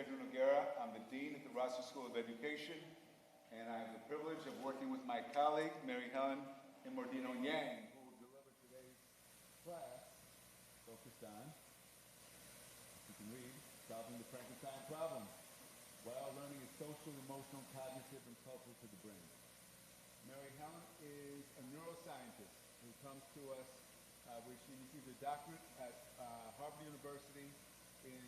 Pedro Noguera. I'm the Dean at the Rossier School of Education, and I have the privilege of working with my colleague, Helen Immordino-Yang, who will deliver today's class focused on, you can read, solving the Frankenstein problem, while learning is social, emotional, cognitive, and cultural to the brain. Mary Helen is a neuroscientist who comes to us, where she received a doctorate at Harvard University in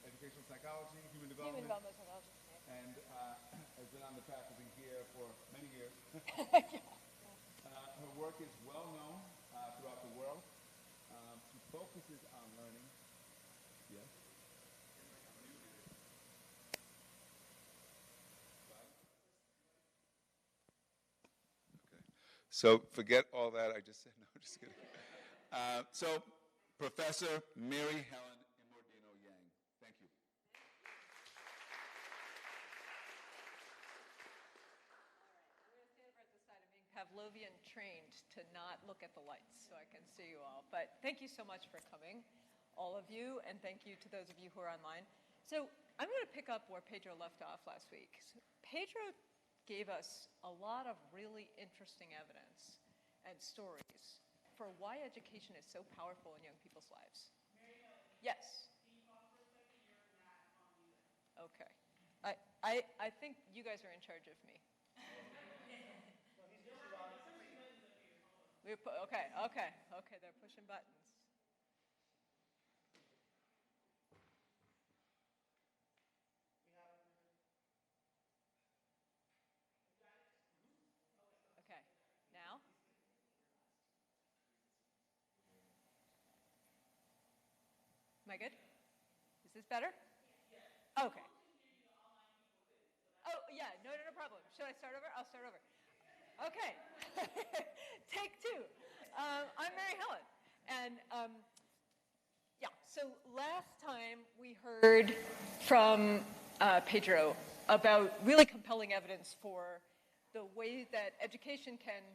educational psychology, human development, and has been on the faculty here for many years. Her work is well known throughout the world. She focuses on learning. Yes? Okay. So forget all that I just said. No, just kidding. So Professor Mary Helen Immordino-Yang. Thank you. Pavlovian trained to not look at the lights so I can see you all. But thank you so much for coming, all of you, and thank you to those of you who are online. So I'm going to pick up where Pedro left off last week. So Pedro gave us a lot of really interesting evidence and stories for why education is so powerful in young people's lives. Yes. Okay. I think you guys are in charge of me. Okay, they're pushing buttons. Okay, now? Am I good? Is this better? Okay. Oh, yeah, no problem. Should I start over? I'll start over. Okay. Take two. I'm Mary Helen. And so last time we heard from Pedro about really compelling evidence for the way that education can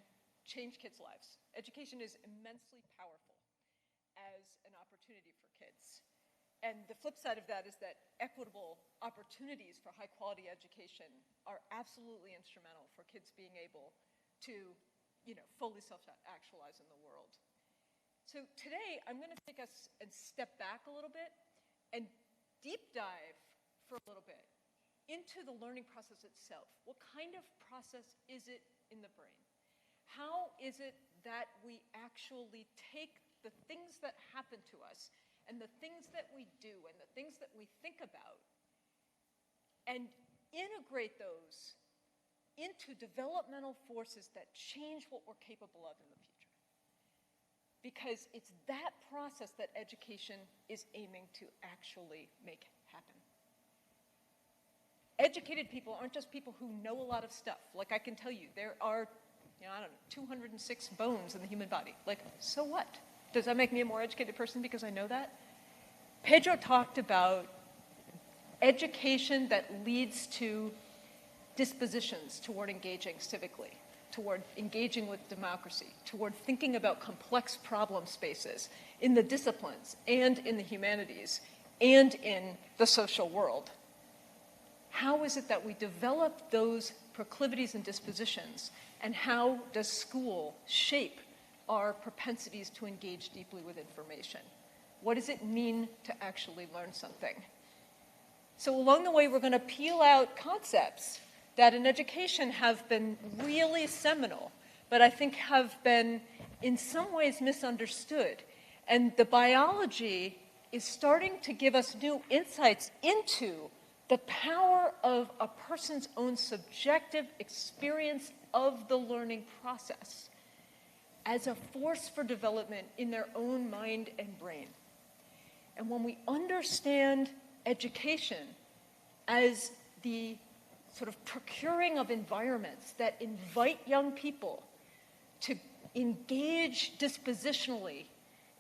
change kids' lives. Education is immensely powerful as an opportunity for kids. And the flip side of that is that equitable opportunities for high-quality education are absolutely instrumental for kids being able to, fully self-actualize in the world. So today, I'm going to take us and step back a little bit and deep dive for a little bit into the learning process itself. What kind of process is it in the brain? How is it that we actually take the things that happen to us and the things that we do and the things that we think about and integrate those into developmental forces that change what we're capable of in the future? Because it's that process that education is aiming to actually make happen. Educated people aren't just people who know a lot of stuff. Like, I can tell you, there are, 206 bones in the human body. Like, so what? Does that make me a more educated person because I know that? Pedro talked about education that leads to dispositions toward engaging civically, toward engaging with democracy, toward thinking about complex problem spaces in the disciplines and in the humanities and in the social world. How is it that we develop those proclivities and dispositions, and how does school shape our propensities to engage deeply with information? What does it mean to actually learn something? So along the way, we're going to peel out concepts that in education have been really seminal, but I think have been in some ways misunderstood. And the biology is starting to give us new insights into the power of a person's own subjective experience of the learning process as a force for development in their own mind and brain. And when we understand education as the sort of procuring of environments that invite young people to engage dispositionally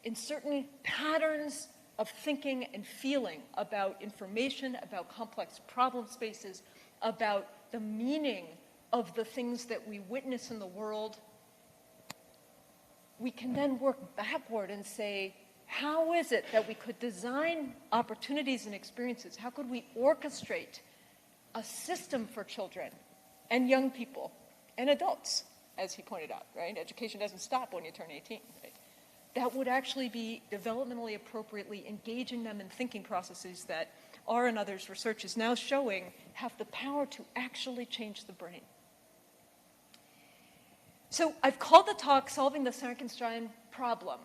in certain patterns of thinking and feeling about information, about complex problem spaces, about the meaning of the things that we witness in the world, we can then work backward and say, how is it that we could design opportunities and experiences? How could we orchestrate a system for children and young people and adults, as he pointed out, right? Education doesn't stop when you turn 18, right? That would actually be developmentally appropriately engaging them in thinking processes that our and others' research is now showing have the power to actually change the brain. So I've called the talk Solving the Frankenstein Problem,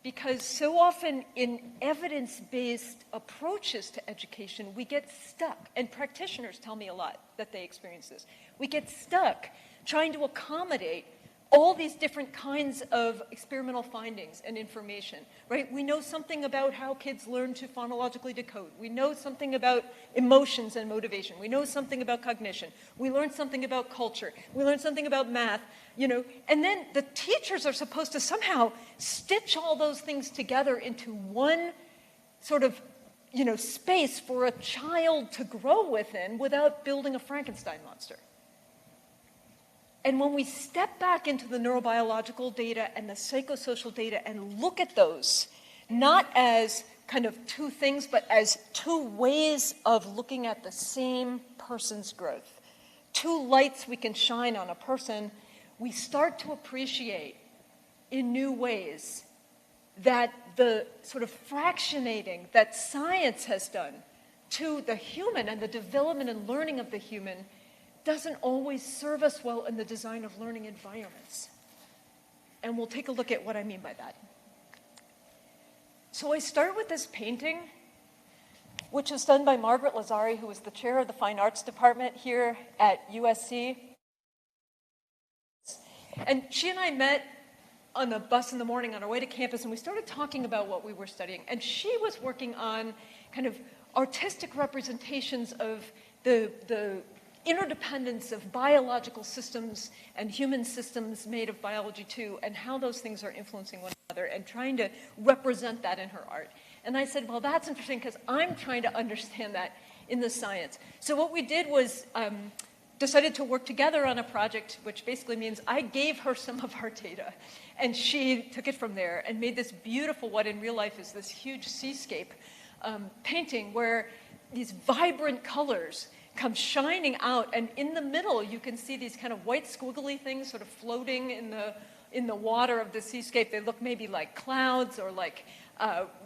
because so often in evidence-based approaches to education, we get stuck, and practitioners tell me a lot that they experience this. We get stuck trying to accommodate all these different kinds of experimental findings and information, right? We know something about how kids learn to phonologically decode. We know something about emotions and motivation. We know something about cognition. We learn something about culture. We learn something about math, you know, and then the teachers are supposed to somehow stitch all those things together into one sort of, you know, space for a child to grow within without building a Frankenstein monster. And when we step back into the neurobiological data and the psychosocial data and look at those, not as kind of two things, but as two ways of looking at the same person's growth, two lights we can shine on a person, we start to appreciate in new ways that the sort of fractionating that science has done to the human and the development and learning of the human doesn't always serve us well in the design of learning environments. And we'll take a look at what I mean by that. So I start with this painting, which was done by Margaret Lazari, who was the chair of the Fine Arts Department here at USC. And she and I met on the bus in the morning on our way to campus, and we started talking about what we were studying. And she was working on kind of artistic representations of the interdependence of biological systems and human systems made of biology too, and how those things are influencing one another, and trying to represent that in her art. And I said, well, that's interesting because I'm trying to understand that in the science. So what we did was decided to work together on a project, which basically means I gave her some of our data, and she took it from there and made this beautiful, what in real life is this huge seascape painting where these vibrant colors come shining out, and in the middle you can see these kind of white squiggly things sort of floating in the water of the seascape. They look maybe like clouds or like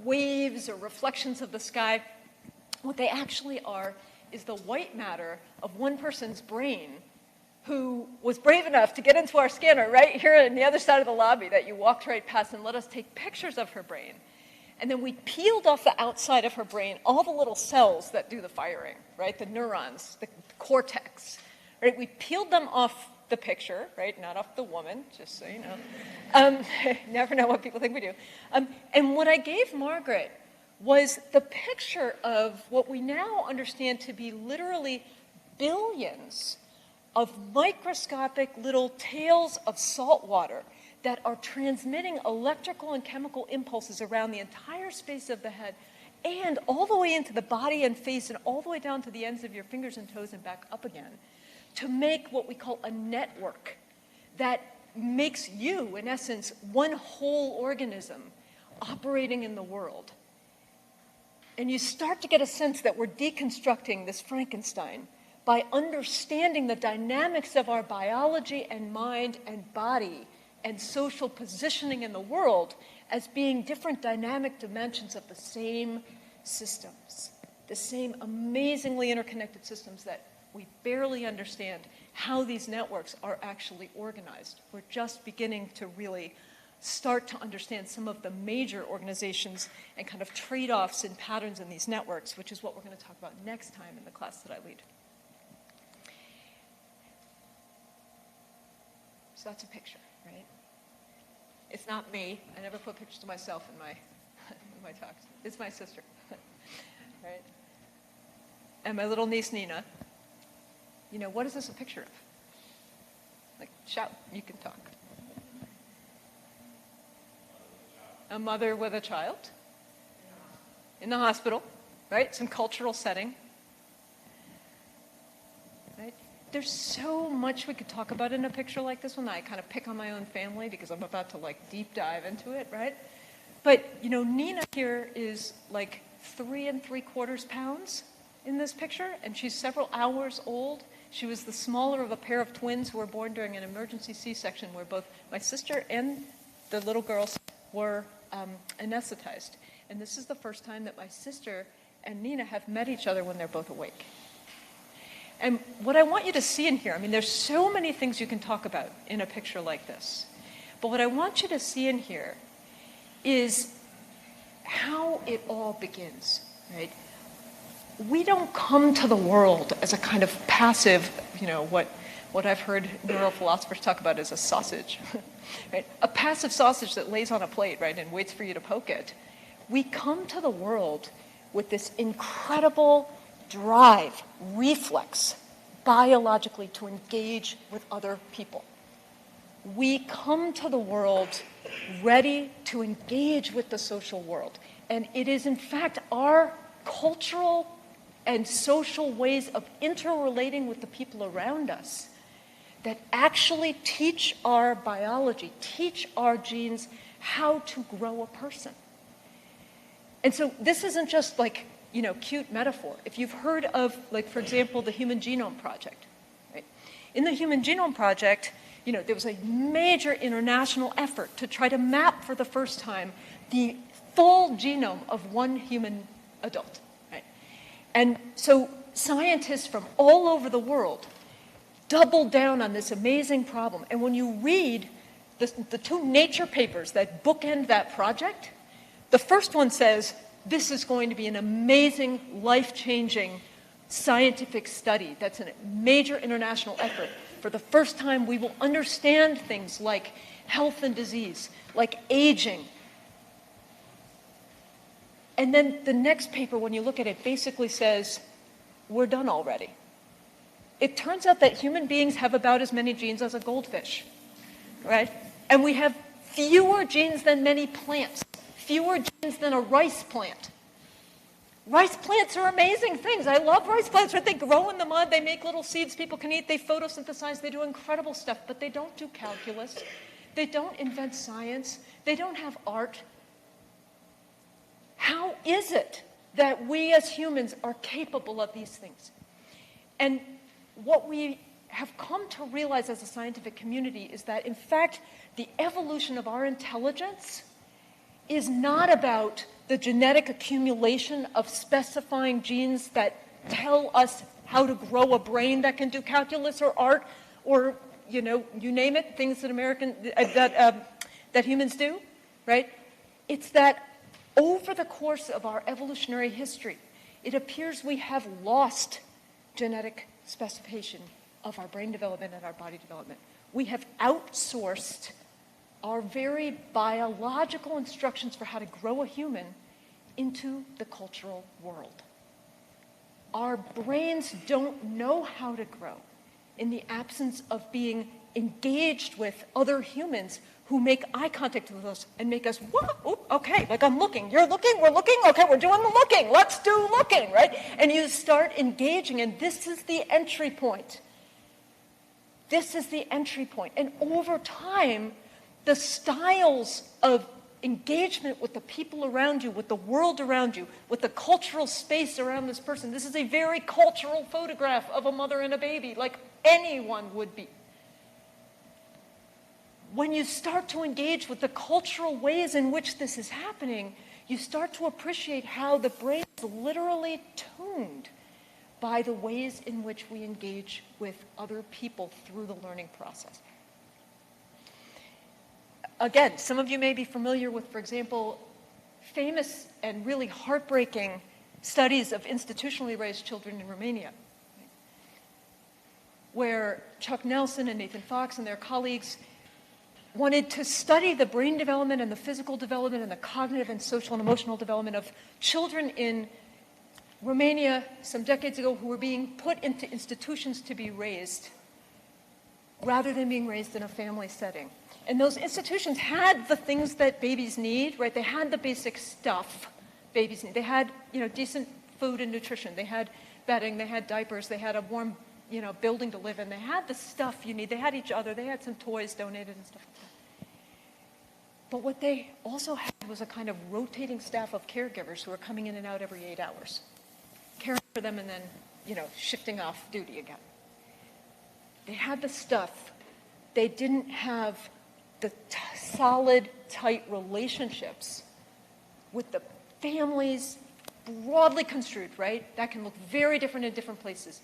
waves or reflections of the sky. What they actually are is the white matter of one person's brain who was brave enough to get into our scanner right here on the other side of the lobby that you walked right past and let us take pictures of her brain. And then we peeled off the outside of her brain all the little cells that do the firing, right? The neurons, the cortex, right? We peeled them off the picture, right? Not off the woman, just so you know. Never know what people think we do. And what I gave Margaret was the picture of what we now understand to be literally billions of microscopic little tails of salt water that are transmitting electrical and chemical impulses around the entire space of the head and all the way into the body and face and all the way down to the ends of your fingers and toes and back up again to make what we call a network that makes you, in essence, one whole organism operating in the world. And you start to get a sense that we're deconstructing this Frankenstein by understanding the dynamics of our biology and mind and body and social positioning in the world as being different dynamic dimensions of the same systems, the same amazingly interconnected systems that we barely understand how these networks are actually organized. We're just beginning to really start to understand some of the major organizations and kind of trade-offs and patterns in these networks, which is what we're going to talk about next time in the class that I lead. So that's a picture, right? It's not me. I never put pictures of myself in my talks. It's my sister, right? And my little niece, Nina. You know, what is this a picture of? Like, shout, you can talk. A mother with a child in the hospital, right? Some cultural setting, right? There's so much we could talk about in a picture like this one. I kind of pick on my own family because I'm about to like deep dive into it, right? But, you know, Nina here is like 3 3/4 pounds in this picture, and she's several hours old. She was the smaller of a pair of twins who were born during an emergency C-section where both my sister and the little girls were anesthetized. And this is the first time that my sister and Nina have met each other when they're both awake. And what I want you to see in here, I mean, there's so many things you can talk about in a picture like this. But what I want you to see in here is how it all begins, right? We don't come to the world as a kind of passive, you know, what I've heard neurophilosophers talk about as a sausage, right? A passive sausage that lays on a plate, right, and waits for you to poke it. We come to the world with this incredible drive, reflex, biologically to engage with other people. We come to the world ready to engage with the social world. And it is, in fact, our cultural and social ways of interrelating with the people around us that actually teach our biology, teach our genes how to grow a person. And so this isn't just like, you know, cute metaphor. If you've heard of, like, for example, the Human Genome Project, right? In the Human Genome Project, you know, there was a major international effort to try to map for the first time the full genome of one human adult, right? And so scientists from all over the world doubled down on this amazing problem. And when you read the 2 Nature papers that bookend that project, the first one says, this is going to be an amazing, life-changing scientific study. That's a major international effort. For the first time, we will understand things like health and disease, like aging. And then the next paper, when you look at it, basically says, we're done already. It turns out that human beings have about as many genes as a goldfish, right? And we have fewer genes than many plants, fewer genes than a rice plant. Rice plants are amazing things. I love rice plants, right? They grow in the mud, they make little seeds people can eat, they photosynthesize, they do incredible stuff, but they don't do calculus, they don't invent science, they don't have art. How is it that we as humans are capable of these things? And what we have come to realize as a scientific community is that, in fact, the evolution of our intelligence is not about the genetic accumulation of specifying genes that tell us how to grow a brain that can do calculus or art or, you know, you name it, things that that humans do, right? It's that over the course of our evolutionary history, it appears we have lost genetic specification of our brain development and our body development. We have outsourced our very biological instructions for how to grow a human into the cultural world. Our brains don't know how to grow in the absence of being engaged with other humans who make eye contact with us and make us, what? Oh, okay, like I'm looking, you're looking, we're looking, okay, we're doing the looking, let's do looking, right? And you start engaging, and this is the entry point. This is the entry point. And over time, the styles of engagement with the people around you, with the world around you, with the cultural space around this person. This is a very cultural photograph of a mother and a baby, like anyone would be. When you start to engage with the cultural ways in which this is happening, you start to appreciate how the brain is literally tuned by the ways in which we engage with other people through the learning process. Again, some of you may be familiar with, for example, famous and really heartbreaking studies of institutionally raised children in Romania, where Chuck Nelson and Nathan Fox and their colleagues wanted to study the brain development and the physical development and the cognitive and social and emotional development of children in Romania some decades ago who were being put into institutions to be raised rather than being raised in a family setting. And those institutions had the things that babies need, right? They had the basic stuff babies need. They had, you know, decent food and nutrition. They had bedding, they had diapers, they had a warm, you know, building to live in. They had the stuff you need. They had each other. They had some toys donated and stuff like that. But what they also had was a kind of rotating staff of caregivers who were coming in and out every 8 hours, caring for them and then, shifting off duty again. They had the stuff. They didn't have the solid, tight relationships with the families, broadly construed, right? That can look very different in different places,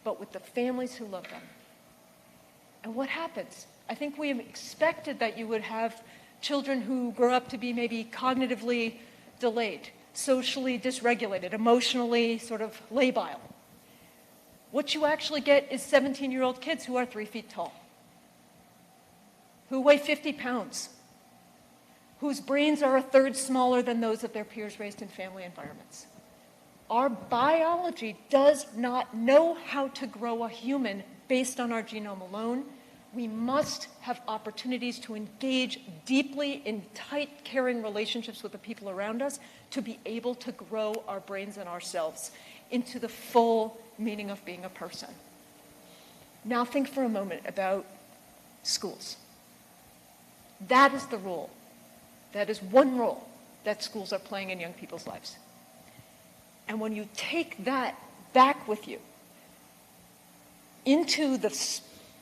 but with the families who love them. And what happens? I think we expected that you would have children who grow up to be maybe cognitively delayed, socially dysregulated, emotionally sort of labile. What you actually get is 17-year-old kids who are 3 feet tall, who weigh 50 pounds, whose brains are a third smaller than those of their peers raised in family environments. Our biology does not know how to grow a human based on our genome alone. We must have opportunities to engage deeply in tight, caring relationships with the people around us to be able to grow our brains and ourselves into the full meaning of being a person. Now think for a moment about schools. That is the role. That is one role that schools are playing in young people's lives. And when you take that back with you into the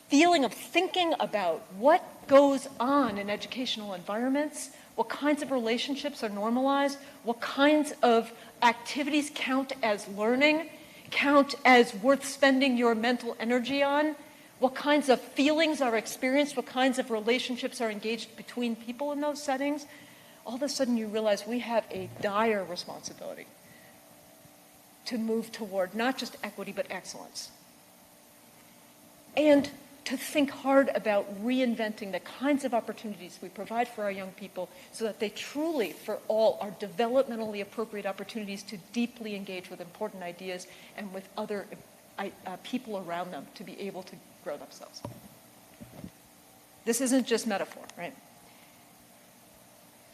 feeling of thinking about what goes on in educational environments, what kinds of relationships are normalized, what kinds of activities count as learning, count as worth spending your mental energy on, what kinds of feelings are experienced, what kinds of relationships are engaged between people in those settings, all of a sudden you realize we have a dire responsibility to move toward not just equity, but excellence. And to think hard about reinventing the kinds of opportunities we provide for our young people so that they truly, for all, are developmentally appropriate opportunities to deeply engage with important ideas and with other people around them to be able to grow themselves. This isn't just metaphor, right?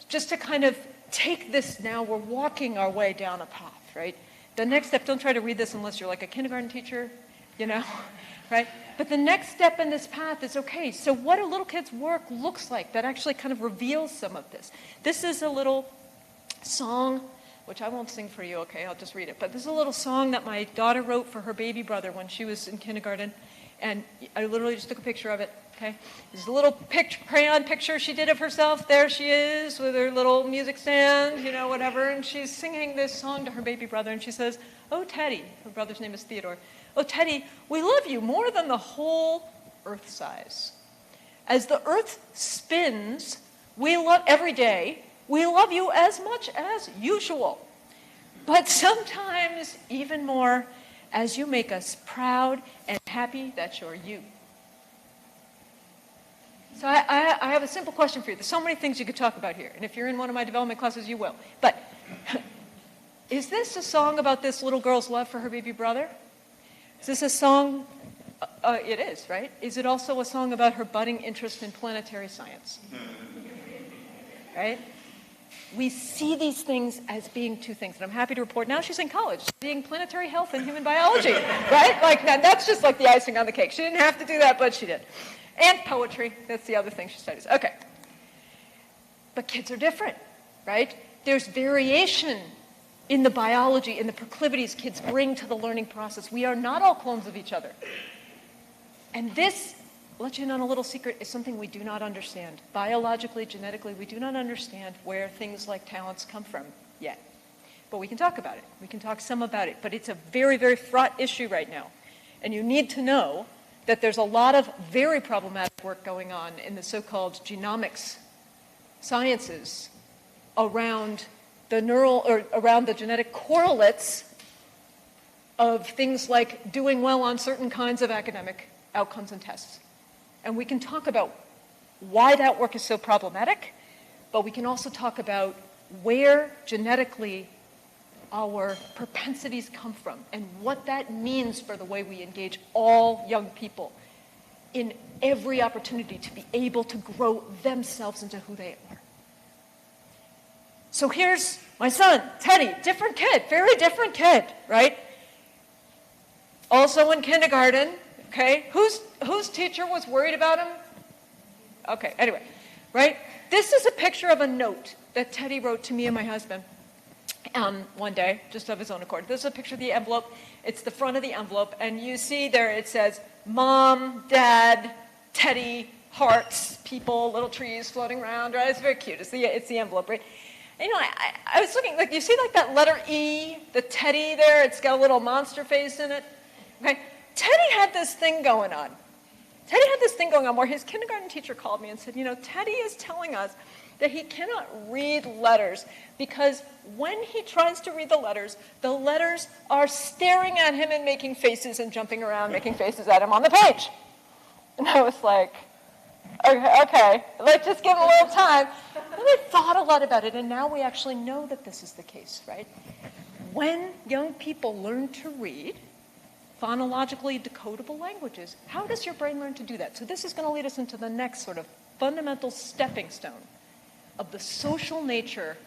Just to kind of take this now, we're walking our way down a path, right? The next step, don't try to read this unless you're like a kindergarten teacher, right? But the next step in this path is, okay, so what a little kid's work looks like that actually kind of reveals some of this. This is a little song, which I won't sing for you, okay, I'll just read it. But this is a little song that my daughter wrote for her baby brother when she was in kindergarten. And I literally just took a picture of it, okay? There's a little crayon picture she did of herself. There she is with her little music stand, whatever. And she's singing this song to her baby brother. And she says, "Oh, Teddy," her brother's name is Theodore. "Oh, Teddy, we love you more than the whole earth size. As the earth spins, every day, we love you as much as usual. But sometimes even more as you make us proud and happy that you're you." So I have a simple question for you. There's so many things you could talk about here. And if you're in one of my development classes, you will. But is this a song about this little girl's love for her baby brother? Is this a song? It is, right? Is it also a song about her budding interest in planetary science? Right? We see these things as being two things. And I'm happy to report now she's in college studying planetary health and human biology, right? That's just like the icing on the cake. She didn't have to do that, but she did. And poetry. That's the other thing she studies. Okay. But kids are different, right? There's variation in the biology, in the proclivities kids bring to the learning process. We are not all clones of each other. And this, I'll let you in on a little secret, is something we do not understand. Biologically, genetically, we do not understand where things like talents come from yet. But we can talk about it. We can talk some about it. But it's a very, very fraught issue right now. And you need to know that there's a lot of very problematic work going on in the so-called genomics sciences around around the genetic correlates of things like doing well on certain kinds of academic outcomes and tests. And we can talk about why that work is so problematic, but we can also talk about where genetically our propensities come from and what that means for the way we engage all young people in every opportunity to be able to grow themselves into who they are. So here's my son, Teddy, different kid, very different kid, right? Also in kindergarten, okay? Whose teacher was worried about him? Okay, anyway, right? This is a picture of a note that Teddy wrote to me and my husband one day, just of his own accord. This is a picture of the envelope. It's the front of the envelope, and you see there it says, Mom, Dad, Teddy, hearts, people, little trees floating around, right? It's very cute. It's the envelope, right? And, you know, I was looking, like, you see like that letter E, the Teddy there? It's got a little monster face in it. Okay? Teddy had this thing going on. Teddy had this thing going on where his kindergarten teacher called me and said, you know, Teddy is telling us that he cannot read letters because when he tries to read the letters are staring at him and making faces and jumping around, making faces at him on the page. And I was like, okay, let's just give him a little time. And I thought a lot about it, and now we actually know that this is the case, right? When young people learn to read phonologically decodable languages, how does your brain learn to do that? So this is going to lead us into the next sort of fundamental stepping stone of the social nature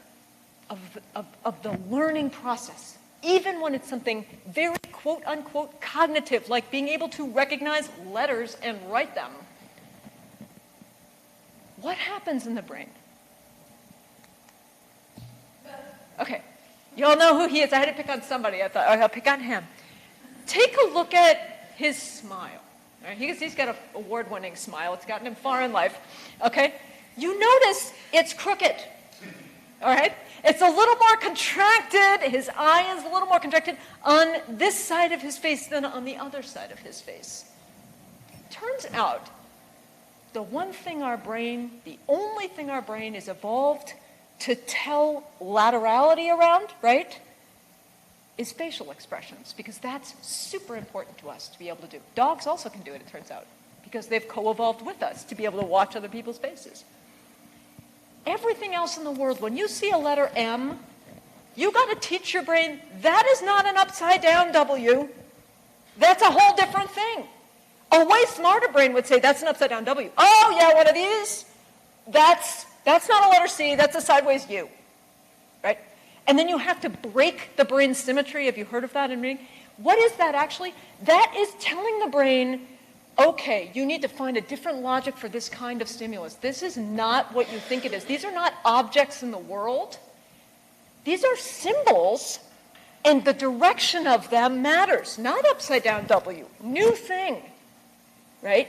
of the learning process, even when it's something very quote-unquote cognitive, like being able to recognize letters and write them. What happens in the brain? Okay, you all know who he is. I had to pick on somebody. I thought, I'll pick on him. Take a look at his smile. Right? He's got an award-winning smile. It's gotten him far in life. Okay? You notice it's crooked. All right? It's a little more contracted. His eye is a little more contracted on this side of his face than on the other side of his face. Turns out, the only thing our brain is evolved to tell laterality around, right, is facial expressions, because that's super important to us to be able to do. Dogs also can do it, it turns out, because they've co-evolved with us to be able to watch other people's faces. Everything else in the world, when you see a letter M, you got to teach your brain, that is not an upside-down W. That's a whole different thing. A way smarter brain would say, that's an upside-down W. Oh, yeah, one of these? That's not a letter C, that's a sideways U. Right? And then you have to break the brain symmetry. Have you heard of that in reading? What is that actually? That is telling the brain, okay, you need to find a different logic for this kind of stimulus. This is not what you think it is. These are not objects in the world. These are symbols, and the direction of them matters. Not upside down W. New thing. Right?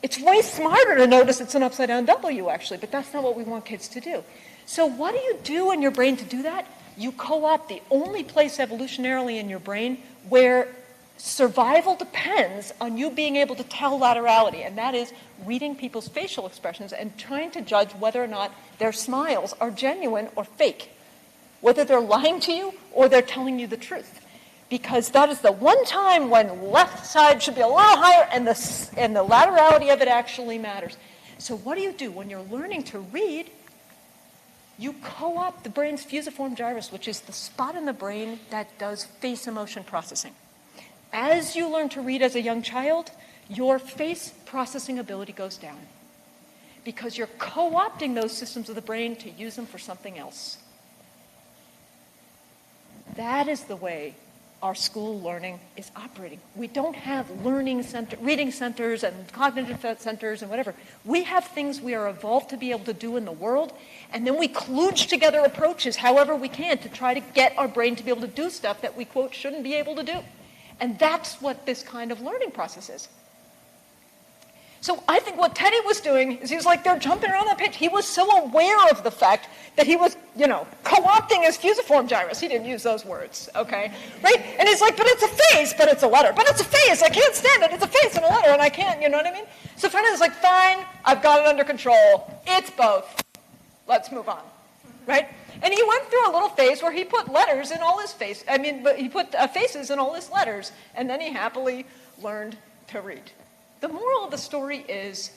It's way smarter to notice it's an upside down W, actually, but that's not what we want kids to do. So what do you do in your brain to do that? You co-opt the only place evolutionarily in your brain where survival depends on you being able to tell laterality, and that is reading people's facial expressions and trying to judge whether or not their smiles are genuine or fake, whether they're lying to you or they're telling you the truth. Because that is the one time when left side should be a little higher and the laterality of it actually matters. So what do you do when you're learning to read? You co-opt the brain's fusiform gyrus, which is the spot in the brain that does face emotion processing. As you learn to read as a young child, your face processing ability goes down because you're co-opting those systems of the brain to use them for something else. That is the way our school learning is operating. We don't have reading centers and cognitive centers and whatever. We have things we are evolved to be able to do in the world, and then we kludge together approaches however we can to try to get our brain to be able to do stuff that we, quote, shouldn't be able to do. And that's what this kind of learning process is. So I think what Teddy was doing is he was like, they're jumping around that page. He was so aware of the fact that he was, co-opting his fusiform gyrus. He didn't use those words, okay? Right? And he's like, but it's a face, but it's a letter. But it's a face, I can't stand it. It's a face and a letter, and I can't, you know what I mean? So Fernando's like, fine, I've got it under control. It's both. Let's move on, right? And he went through a little phase where he put letters in all his he put faces in all his letters, and then he happily learned to read. The moral of the story is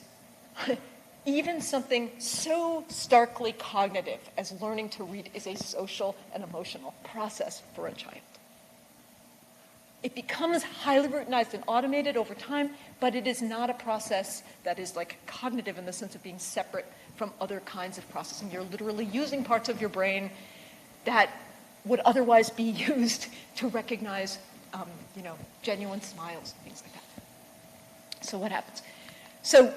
even something so starkly cognitive as learning to read is a social and emotional process for a child. It becomes highly routinized and automated over time, but it is not a process that is like cognitive in the sense of being separate from other kinds of processing. You're literally using parts of your brain that would otherwise be used to recognize, genuine smiles, things like that. So what happens? So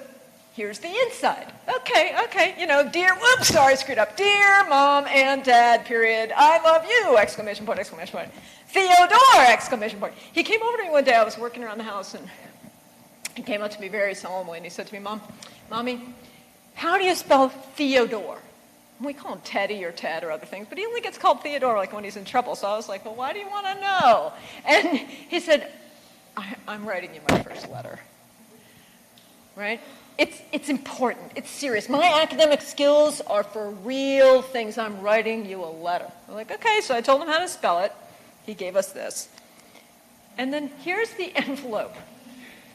Here's the inside. Okay, dear, whoops, sorry, screwed up. Dear Mom and Dad, period. I love you, exclamation point, exclamation point. Theodore, exclamation point. He came over to me one day, I was working around the house, and he came up to me very solemnly, and he said to me, Mommy, how do you spell Theodore? We call him Teddy or Ted or other things, but he only gets called Theodore like when he's in trouble. So I was like, well, why do you want to know? And he said, I'm writing you my first letter. Right? It's important. It's serious. My academic skills are for real things. I'm writing you a letter. I'm like, okay, so I told him how to spell it. He gave us this. And then here's the envelope.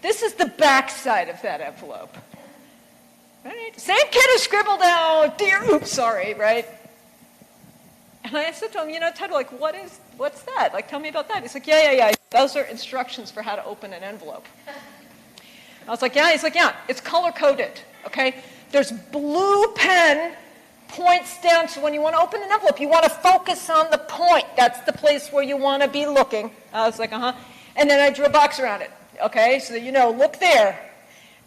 This is the back side of that envelope. Right? Same kid who scribbled out, dear, oops, sorry, right? And I said to him, Ted, like, what's that? Like, tell me about that. He's like, yeah. Those are instructions for how to open an envelope. I was like, yeah. He's like, yeah, it's color-coded, okay? There's blue pen points down to when you want to open an envelope. You want to focus on the point. That's the place where you want to be looking. I was like, uh-huh. And then I drew a box around it, okay? So that look there.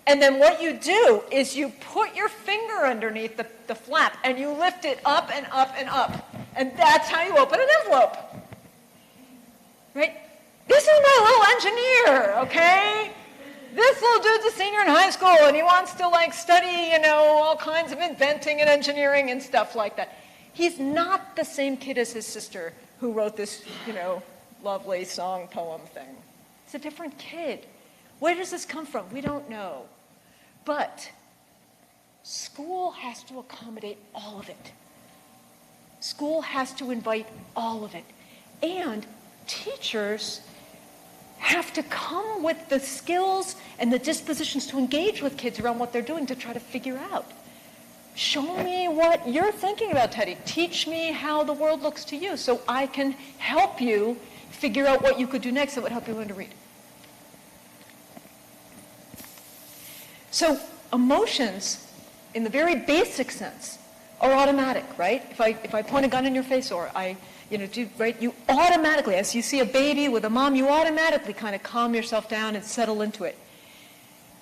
And then what you do is you put your finger underneath the flap and you lift it up and up and up. And that's how you open an envelope. Right? This is my little engineer, okay? This little dude's a senior in high school and he wants to study, all kinds of inventing and engineering and stuff like that. He's not the same kid as his sister who wrote this, lovely song poem thing. It's a different kid. Where does this come from? We don't know. But school has to accommodate all of it. School has to invite all of it. And teachers have to come with the skills and the dispositions to engage with kids around what they're doing to try to figure out. Show me what you're thinking about, Teddy. Teach me how the world looks to you so I can help you figure out what you could do next that would help you learn to read. So emotions, in the very basic sense, are automatic, right? If I point a gun in your face or you automatically, as you see a baby with a mom, you automatically kind of calm yourself down and settle into it.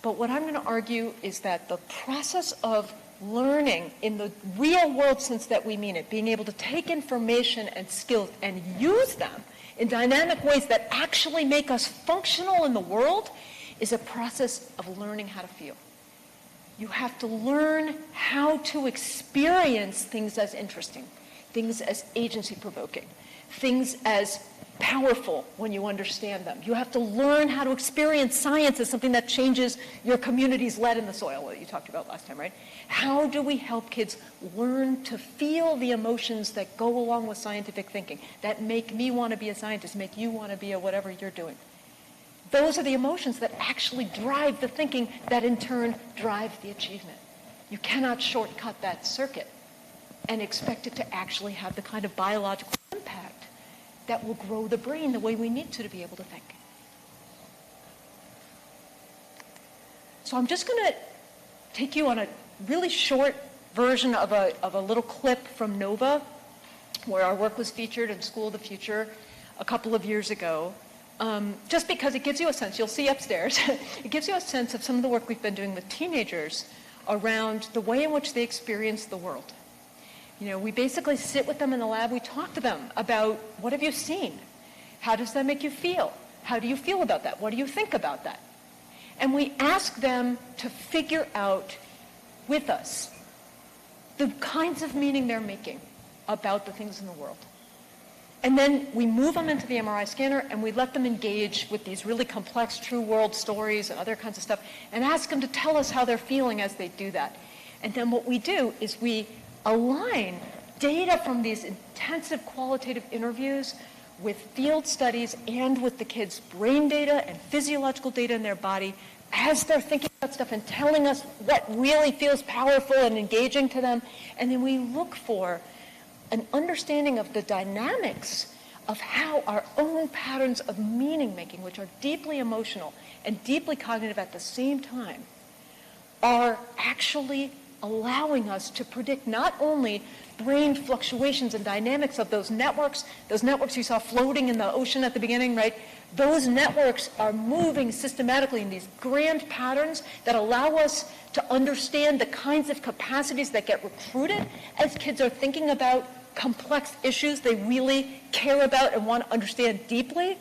But what I'm going to argue is that the process of learning in the real world sense that we mean it, being able to take information and skills and use them in dynamic ways that actually make us functional in the world, is a process of learning how to feel. You have to learn how to experience things as interesting, things as agency-provoking, things as powerful when you understand them. You have to learn how to experience science as something that changes your community's lead in the soil that you talked about last time, right? How do we help kids learn to feel the emotions that go along with scientific thinking, that make me want to be a scientist, make you want to be a whatever you're doing? Those are the emotions that actually drive the thinking that in turn drive the achievement. You cannot shortcut that circuit and expect it to actually have the kind of biological impact that will grow the brain the way we need to be able to think. So I'm just going to take you on a really short version of a little clip from NOVA, where our work was featured in School of the Future a couple of years ago. Just because it gives you a sense, you'll see upstairs, it gives you a sense of some of the work we've been doing with teenagers around the way in which they experience the world. We basically sit with them in the lab, we talk to them about what have you seen? How does that make you feel? How do you feel about that? What do you think about that? And we ask them to figure out with us the kinds of meaning they're making about the things in the world. And then we move them into the MRI scanner and we let them engage with these really complex true world stories and other kinds of stuff and ask them to tell us how they're feeling as they do that. And then what we do is we align data from these intensive qualitative interviews with field studies and with the kids' brain data and physiological data in their body as they're thinking about stuff and telling us what really feels powerful and engaging to them. And then we look for an understanding of the dynamics of how our own patterns of meaning making, which are deeply emotional and deeply cognitive at the same time, are actually allowing us to predict not only brain fluctuations and dynamics of those networks you saw floating in the ocean at the beginning, right? Those networks are moving systematically in these grand patterns that allow us to understand the kinds of capacities that get recruited as kids are thinking about complex issues they really care about and want to understand deeply.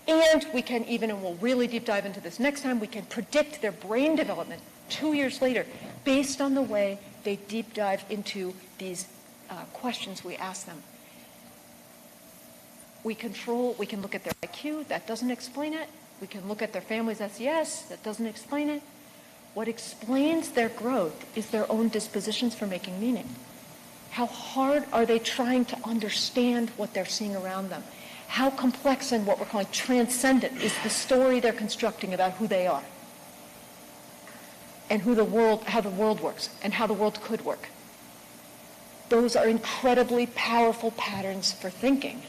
And we can even, and we'll really deep dive into this next time, we can predict their brain development 2 years later based on the way they deep dive into these questions we ask them. We can look at their IQ, that doesn't explain it. We can look at their family's SES, that doesn't explain it. What explains their growth is their own dispositions for making meaning. How hard are they trying to understand what they're seeing around them? How complex and what we're calling transcendent is the story they're constructing about who they are and how the world works and how the world could work. Those are incredibly powerful patterns for thinking.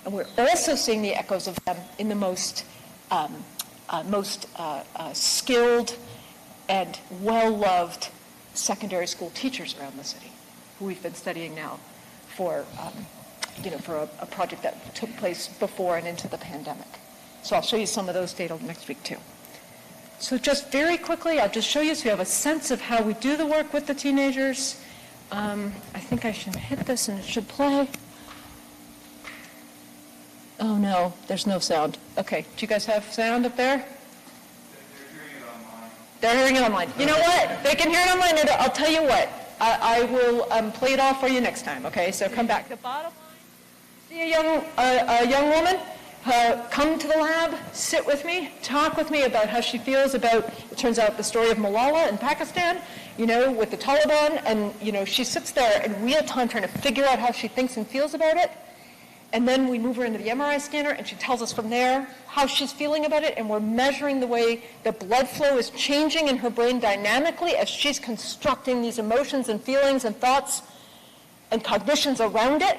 And we're also seeing the echoes of them in the most skilled and well-loved secondary school teachers around the city, who we've been studying now for a project that took place before and into the pandemic. So I'll show you some of those data next week too. So just very quickly, I'll just show you so you have a sense of how we do the work with the teenagers. I think I should hit this and it should play. Oh no, there's no sound. Okay, do you guys have sound up there? They're hearing it online. They're hearing it online. You know what? They can hear it online. And I'll tell you what. I will play it off for you next time. Okay, so come back. The bottom line. See a young woman come to the lab, sit with me, talk with me about how she feels about. It turns out the story of Malala in Pakistan. With the Taliban, and she sits there in real time trying to figure out how she thinks and feels about it. And then we move her into the MRI scanner, and she tells us from there how she's feeling about it, and we're measuring the way the blood flow is changing in her brain dynamically as she's constructing these emotions and feelings and thoughts and cognitions around it.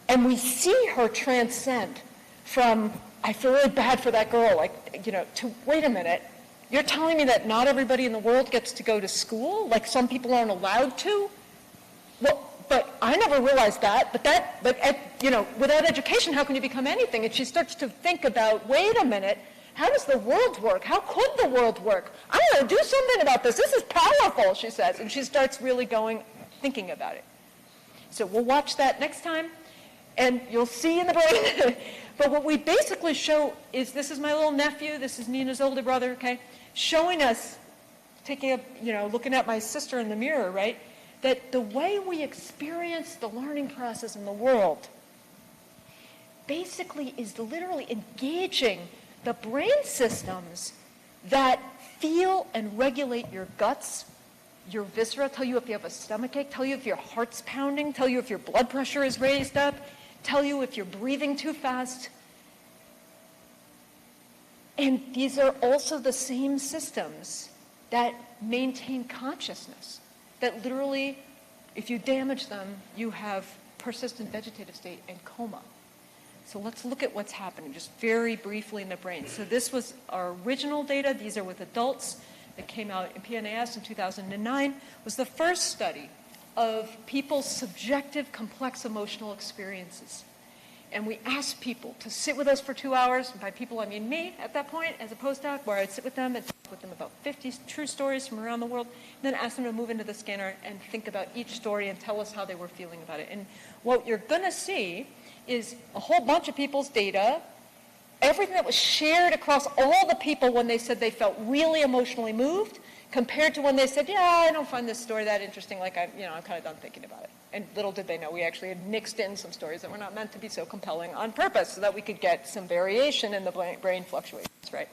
And we see her transcend from, I feel really bad for that girl, to, wait a minute, you're telling me that not everybody in the world gets to go to school? Like some people aren't allowed to? Well, but I never realized that. Without education, how can you become anything? And she starts to think about, wait a minute, how does the world work? How could the world work? I'm going to do something about this. This is powerful, she says. And she starts really thinking about it. So we'll watch that next time, and you'll see in the brain. But what we basically show is, this is my little nephew, this is Nina's older brother, okay, showing us, looking at my sister in the mirror, right? That the way we experience the learning process in the world basically is literally engaging the brain systems that feel and regulate your guts, your viscera, tell you if you have a stomachache, tell you if your heart's pounding, tell you if your blood pressure is raised up, tell you if you're breathing too fast. And these are also the same systems that maintain consciousness. That literally, if you damage them, you have persistent vegetative state and coma. So let's look at what's happening just very briefly in the brain. So this was our original data. These are with adults that came out in PNAS in 2009. Was the first study of people's subjective complex emotional experiences. And we asked people to sit with us for 2 hours. And by people, I mean me at that point as a postdoc, where I'd sit with them and talk with them about 50 true stories from around the world, and then ask them to move into the scanner and think about each story and tell us how they were feeling about it. And what you're going to see is a whole bunch of people's data, everything that was shared across all the people when they said they felt really emotionally moved, compared to when they said, yeah, I don't find this story that interesting, I'm kind of done thinking about it. And little did they know, we actually had mixed in some stories that were not meant to be so compelling on purpose so that we could get some variation in the brain fluctuations, right?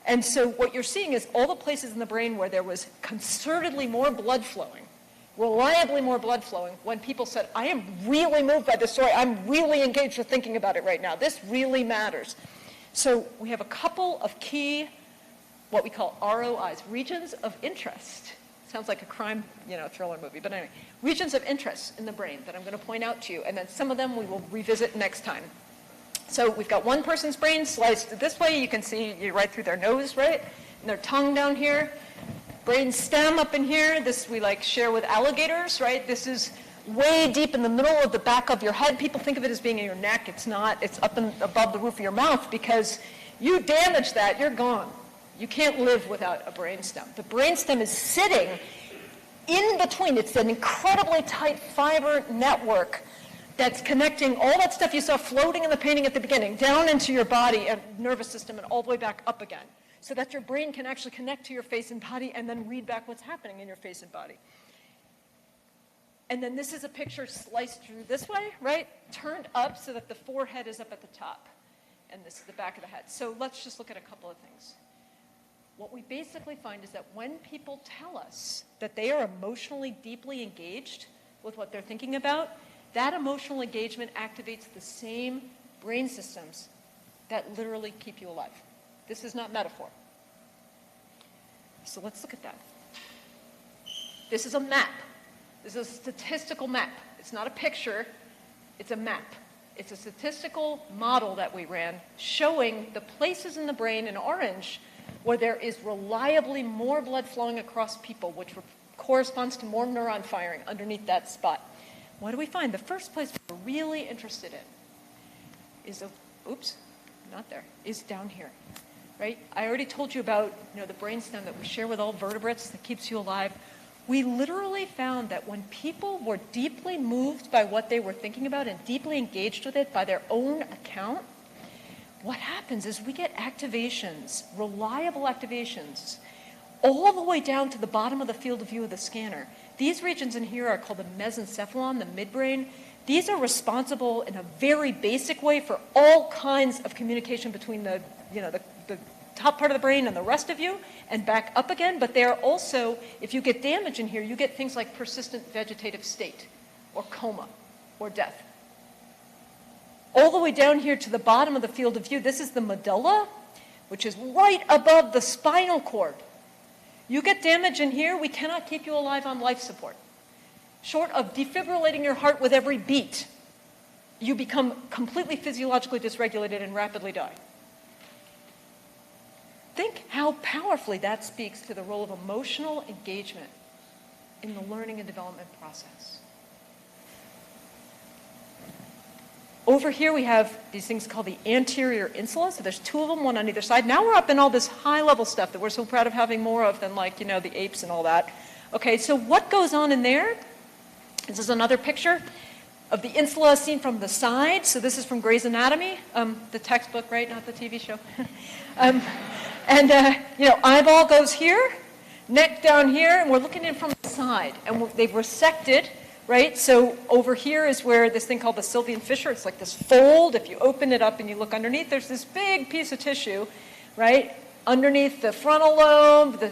And so what you're seeing is all the places in the brain where there was concertedly more blood flowing, reliably more blood flowing, when people said, I am really moved by this story, I'm really engaged with thinking about it right now, this really matters. So we have a couple of key, what we call ROIs, regions of interest. Sounds like a crime, thriller movie, but anyway, regions of interest in the brain that I'm going to point out to you, and then some of them we will revisit next time. So we've got one person's brain sliced this way. You can see right through their nose, right? And their tongue down here. brain stem up in here. This we like share with alligators, right? This is way deep in the middle of the back of your head. People think of it as being in your neck. It's not. It's up above the roof of your mouth, because you damage that, you're gone. You can't live without a brain stem. The brain stem is sitting in between. It's an incredibly tight fiber network that's connecting all that stuff you saw floating in the painting at the beginning down into your body and nervous system and all the way back up again, so that your brain can actually connect to your face and body and then read back what's happening in your face and body. And then this is a picture sliced through this way, right? Turned up so that the forehead is up at the top. And this is the back of the head. So let's just look at a couple of things. What we basically find is that when people tell us that they are emotionally deeply engaged with what they're thinking about, that emotional engagement activates the same brain systems that literally keep you alive. This is not metaphor. So let's look at that. This is a map. This is a statistical map. It's not a picture, it's a map. It's a statistical model that we ran showing the places in the brain in orange where there is reliably more blood flowing across people, which corresponds to more neuron firing underneath that spot. What do we find? The first place we're really interested in is, is down here, right? I already told you about, the brainstem that we share with all vertebrates that keeps you alive. We literally found that when people were deeply moved by what they were thinking about and deeply engaged with it by their own account, what happens is we get activations, reliable activations, all the way down to the bottom of the field of view of the scanner. These regions in here are called the mesencephalon, the midbrain. These are responsible in a very basic way for all kinds of communication between the top part of the brain and the rest of you and back up again. But they're also, if you get damage in here, you get things like persistent vegetative state or coma or death. All the way down here to the bottom of the field of view, this is the medulla, which is right above the spinal cord. You get damage in here, we cannot keep you alive on life support. Short of defibrillating your heart with every beat, you become completely physiologically dysregulated and rapidly die. Think how powerfully that speaks to the role of emotional engagement in the learning and development process. Over here we have these things called the anterior insula. So there's two of them, one on either side. Now we're up in all this high-level stuff that we're so proud of having more of than the apes and all that. Okay, so what goes on in there? This is another picture of the insula seen from the side. So this is from Grey's Anatomy, the textbook, right? Not the TV show. Eyeball goes here, neck down here, and we're looking in from the side. And they've resected, right? So over here is where this thing called the Sylvian fissure, it's like this fold. If you open it up and you look underneath, there's this big piece of tissue, right? Underneath the frontal lobe, the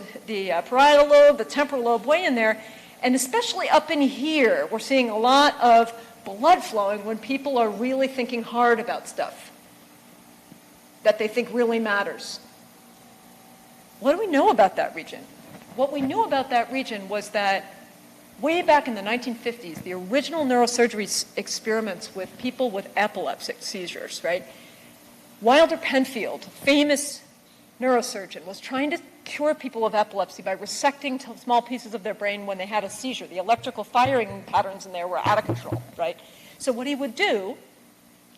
parietal lobe, the temporal lobe, way in there. And especially up in here, we're seeing a lot of blood flowing when people are really thinking hard about stuff that they think really matters. What do we know about that region? What we knew about that region was that way back in the 1950s, the original neurosurgery experiments with people with epileptic seizures, right? Wilder Penfield, famous neurosurgeon, was trying to cure people of epilepsy by resecting small pieces of their brain when they had a seizure. The electrical firing patterns in there were out of control, right? So what he would do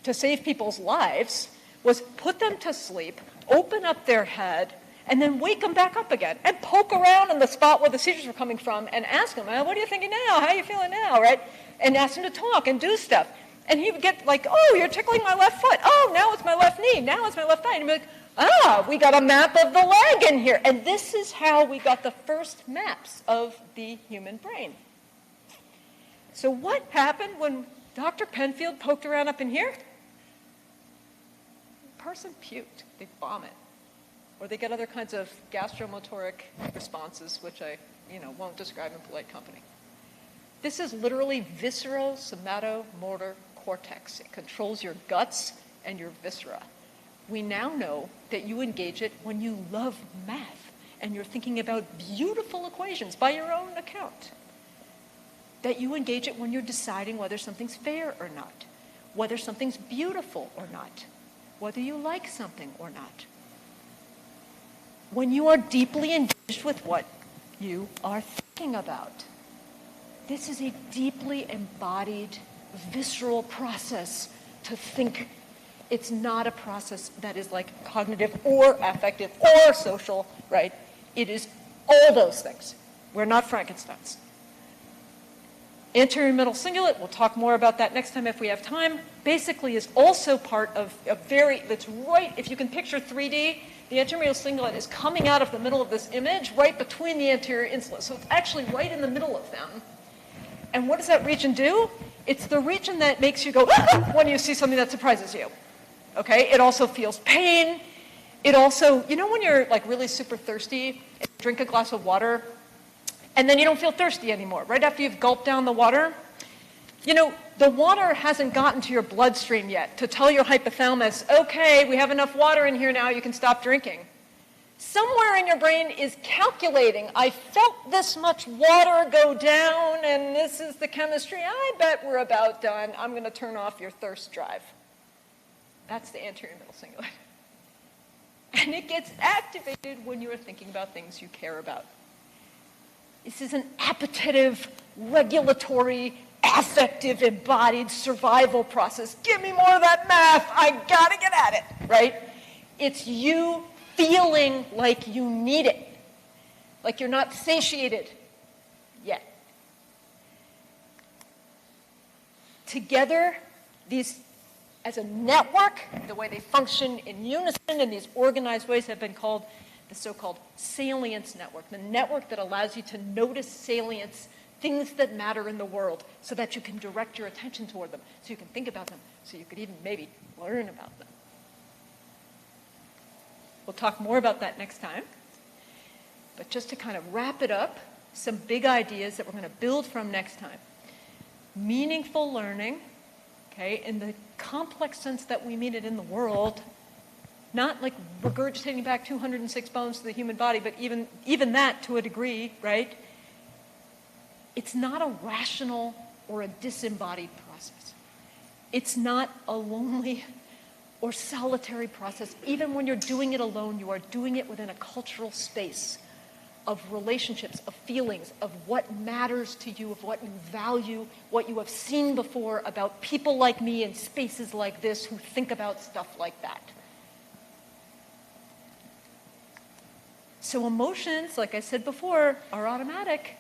to save people's lives was put them to sleep, open up their head, and then wake them back up again and poke around in the spot where the seizures were coming from and ask them, what are you thinking now? How are you feeling now, right? And ask them to talk and do stuff. And he would get like, oh, you're tickling my left foot. Oh, now it's my left knee. Now it's my left thigh. And he'd be like, we got a map of the leg in here. And this is how we got the first maps of the human brain. So what happened when Dr. Penfield poked around up in here? The person puked. They vomit. Or they get other kinds of gastromotoric responses, which I won't describe in polite company. This is literally viscerosomatomotor cortex. It controls your guts and your viscera. We now know that you engage it when you love math and you're thinking about beautiful equations by your own account. That you engage it when you're deciding whether something's fair or not, whether something's beautiful or not, whether you like something or not. When you are deeply engaged with what you are thinking about. This is a deeply embodied, visceral process to think. It's not a process that is like cognitive or affective or social, right? It is all those things. We're not Frankensteins. Anterior middle cingulate, we'll talk more about that next time if we have time, basically is also part of a that's right, if you can picture 3D, the anterior middle cingulate is coming out of the middle of this image right between the anterior insula. So it's actually right in the middle of them. And what does that region do? It's the region that makes you go when you see something that surprises you. Okay? It also feels pain. It also, you know when you're like really super thirsty and you drink a glass of water and then you don't feel thirsty anymore, right after you've gulped down the water? You know, the water hasn't gotten to your bloodstream yet to tell your hypothalamus, okay, we have enough water in here now, you can stop drinking. Somewhere in your brain is calculating, I felt this much water go down and this is the chemistry, I bet we're about done, I'm going to turn off your thirst drive. That's the anterior middle cingulate. And it gets activated when you are thinking about things you care about. This is an appetitive, regulatory, affective, embodied survival process. Give me more of that math. I gotta get at it, right? It's you feeling like you need it, like you're not satiated yet. Together, these, as a network, the way they function in unison in these organized ways have been called the so-called salience network, the network that allows you to notice salience, things that matter in the world, so that you can direct your attention toward them, so you can think about them, so you could even maybe learn about them. We'll talk more about that next time. But just to kind of wrap it up, some big ideas that we're going to build from next time. Meaningful learning, okay, in the complex sense that we mean it in the world, not like regurgitating back 206 bones to the human body, but even that to a degree, right? It's not a rational or a disembodied process. It's not a lonely or solitary process. Even when you're doing it alone, you are doing it within a cultural space of relationships, of feelings, of what matters to you, of what you value, what you have seen before about people like me in spaces like this who think about stuff like that. So emotions, like I said before, are automatic.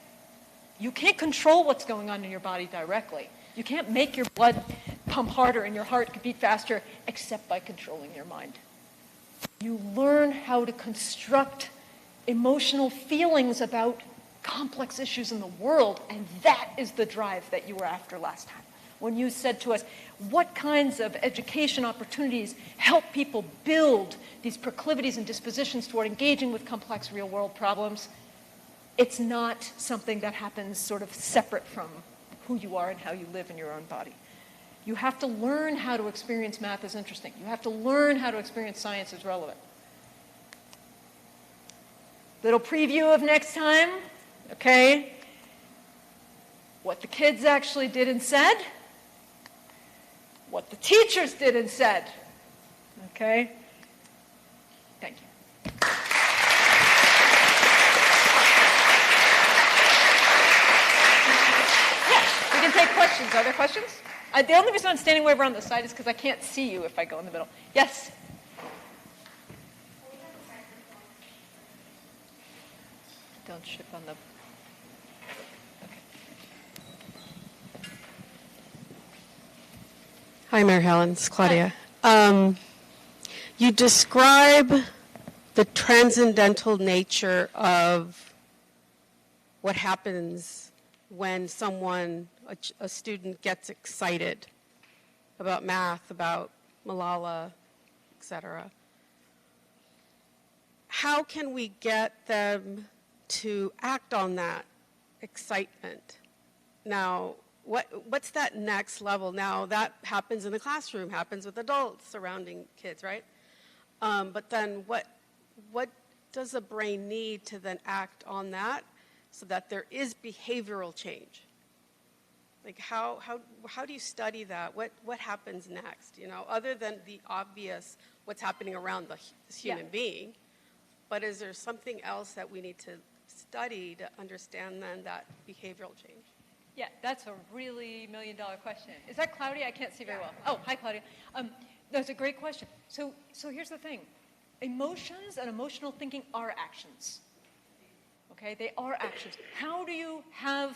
You can't control what's going on in your body directly. You can't make your blood pump harder and your heart beat faster except by controlling your mind. You learn how to construct emotional feelings about complex issues in the world, and that is the drive that you were after last time. When you said to us, what kinds of education opportunities help people build these proclivities and dispositions toward engaging with complex real-world problems? It's not something that happens sort of separate from who you are and how you live in your own body. You have to learn how to experience math as interesting. You have to learn how to experience science as relevant. Little preview of next time, okay? What the kids actually did and said, what the teachers did and said, okay? Thank you. Yeah, we can take questions. Are there questions? The only reason I'm standing way over on the side is because I can't see you if I go in the middle. Yes? Don't ship on the... Hi, Mary Helen. It's Claudia. You describe the transcendental nature of what happens when someone, a student, gets excited about math, about Malala, etc. How can we get them to act on that excitement? Now, what's that next level? Now, that happens in the classroom, happens with adults surrounding kids, right? But then what does the brain need to then act on that so that there is behavioral change? Like how do you study that? What happens next? You know, other than the obvious what's happening around this human being, but is there something else that we need to study to understand then that behavioral change? Yeah, that's a really million-dollar question. Is that Claudia? I can't see very well. Oh, hi, Claudia. That's a great question. So here's the thing. Emotions and emotional thinking are actions. Okay, they are actions. How do you have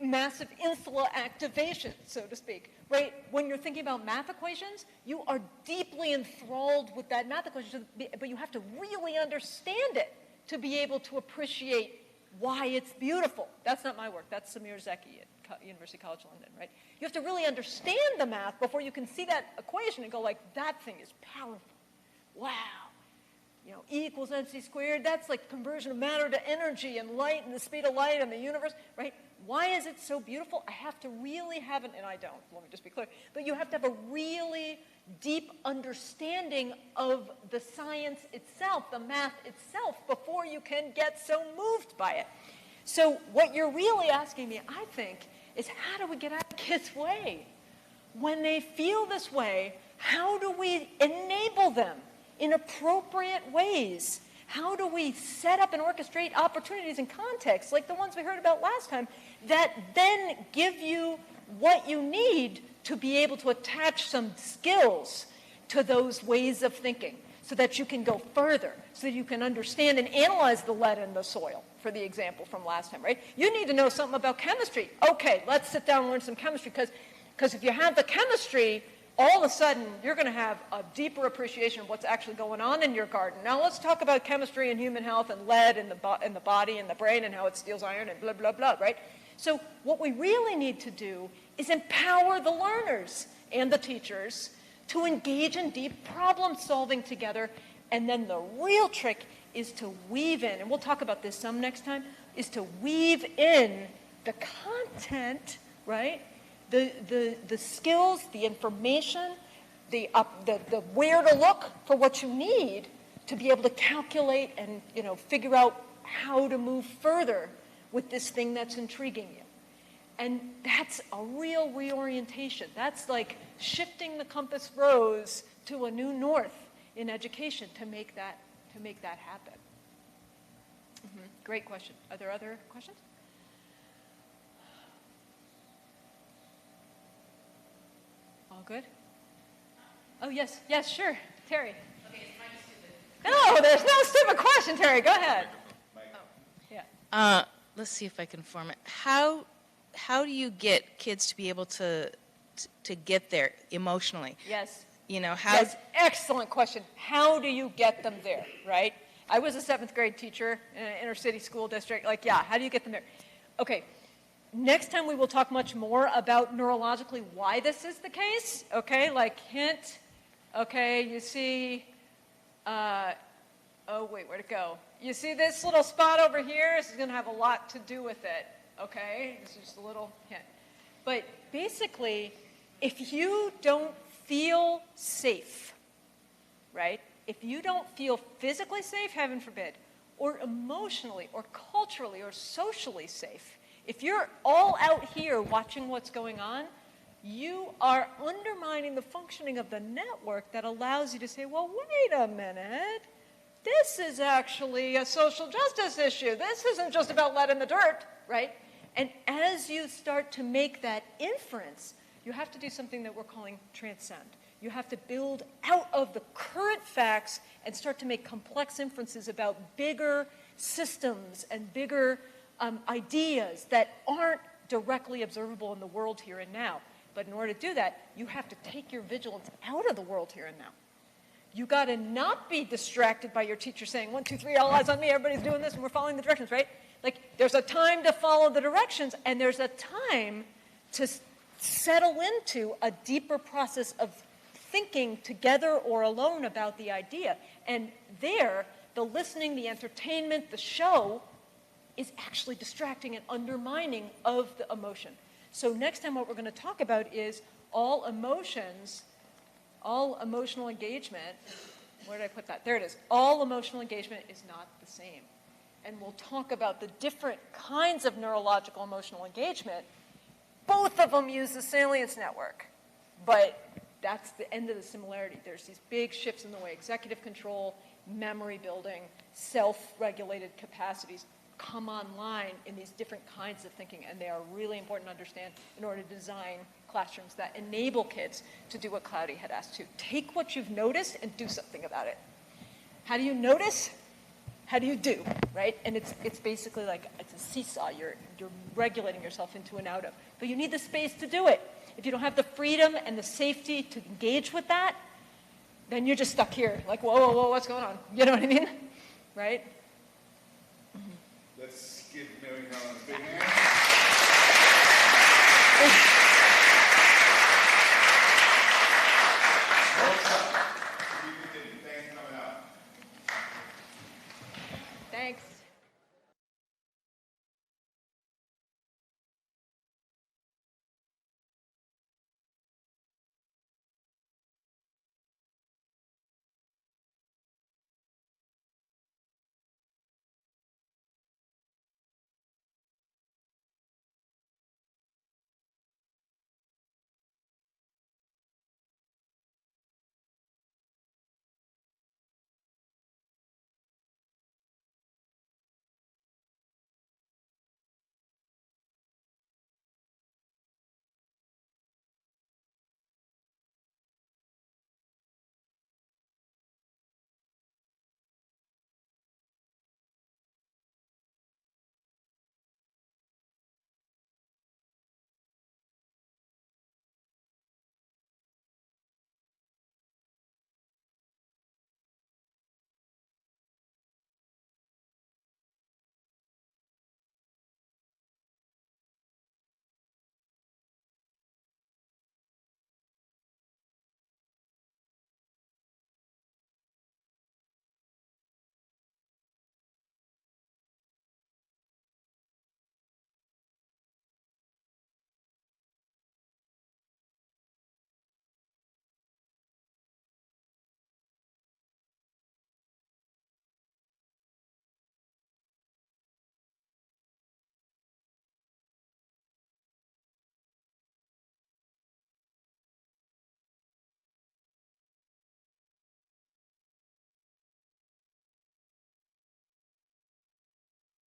massive insula activation, so to speak, right? When you're thinking about math equations, you are deeply enthralled with that math equation, but you have to really understand it to be able to appreciate why it's beautiful. That's not my work. That's Samir Zeki at University College London, right? You have to really understand the math before you can see that equation and go like, that thing is powerful. Wow. You know, E equals mc squared, that's like conversion of matter to energy and light and the speed of light and the universe, right? Why is it so beautiful? I have to really have an, and I don't, let me just be clear, but you have to have a really deep understanding of the science itself, the math itself, before you can get so moved by it. So what you're really asking me, I think, is how do we get out of kids' way? When they feel this way, how do we enable them in appropriate ways? How do we set up and orchestrate opportunities and contexts, like the ones we heard about last time, that then give you what you need to be able to attach some skills to those ways of thinking so that you can go further, so that you can understand and analyze the lead in the soil, for the example from last time, right? You need to know something about chemistry. Okay, let's sit down and learn some chemistry, because if you have the chemistry, all of a sudden, you're going to have a deeper appreciation of what's actually going on in your garden. Now, let's talk about chemistry and human health and lead in the body and the brain and how it steals iron and blah, blah, blah, right? So what we really need to do is empower the learners and the teachers to engage in deep problem solving together. And then the real trick is to weave in, and we'll talk about this some next time, is to weave in the content, right? The skills, the information, the where to look for what you need to be able to calculate and, you know, figure out how to move further with this thing that's intriguing you. And that's a real reorientation. That's like shifting the compass rose to a new north in education to make that happen. Mm-hmm. Great question. Are there other questions? All good? Oh, yes, sure. Terry. Okay, it's kind of stupid. No, there's no stupid question, Terry. Go ahead. Yeah. Let's see if I can form it. How do you get kids to be able to get there emotionally? Yes. You know, how? Yes, excellent question. How do you get them there, right? I was a 7th grade teacher in an inner city school district. Like, yeah, how do you get them there? Okay. Next time we will talk much more about neurologically why this is the case, okay? Like hint, okay, you see, oh wait, where'd it go? You see this little spot over here? This is gonna have a lot to do with it, okay? This is just a little hint. But basically, if you don't feel safe, right? If you don't feel physically safe, heaven forbid, or emotionally, or culturally, or socially safe, if you're all out here watching what's going on, you are undermining the functioning of the network that allows you to say, well, wait a minute. This is actually a social justice issue. This isn't just about lead in the dirt, right? And as you start to make that inference, you have to do something that we're calling transcend. You have to build out of the current facts and start to make complex inferences about bigger systems and bigger ideas that aren't directly observable in the world here and now. But in order to do that, you have to take your vigilance out of the world here and now. You got to not be distracted by your teacher saying, 1, 2, 3, all eyes on me, everybody's doing this, and we're following the directions, right? Like, there's a time to follow the directions, and there's a time to settle into a deeper process of thinking together or alone about the idea. And there, the listening, the entertainment, the show is actually distracting and undermining of the emotion. So next time what we're going to talk about is all emotions, all emotional engagement. Where did I put that? There it is. All emotional engagement is not the same. And we'll talk about the different kinds of neurological emotional engagement. Both of them use the salience network, but that's the end of the similarity. There's these big shifts in the way executive control, memory building, self-regulated capacities, come online in these different kinds of thinking, and they are really important to understand in order to design classrooms that enable kids to do what Cloudy had asked to. Take what you've noticed and do something about it. How do you notice? How do you do, right? And it's basically like it's a seesaw. You're regulating yourself into and out of. But you need the space to do it. If you don't have the freedom and the safety to engage with that, then you're just stuck here. Like, whoa, whoa, whoa, what's going on? You know what I mean? Right? Let's give Mary Helen a big hand.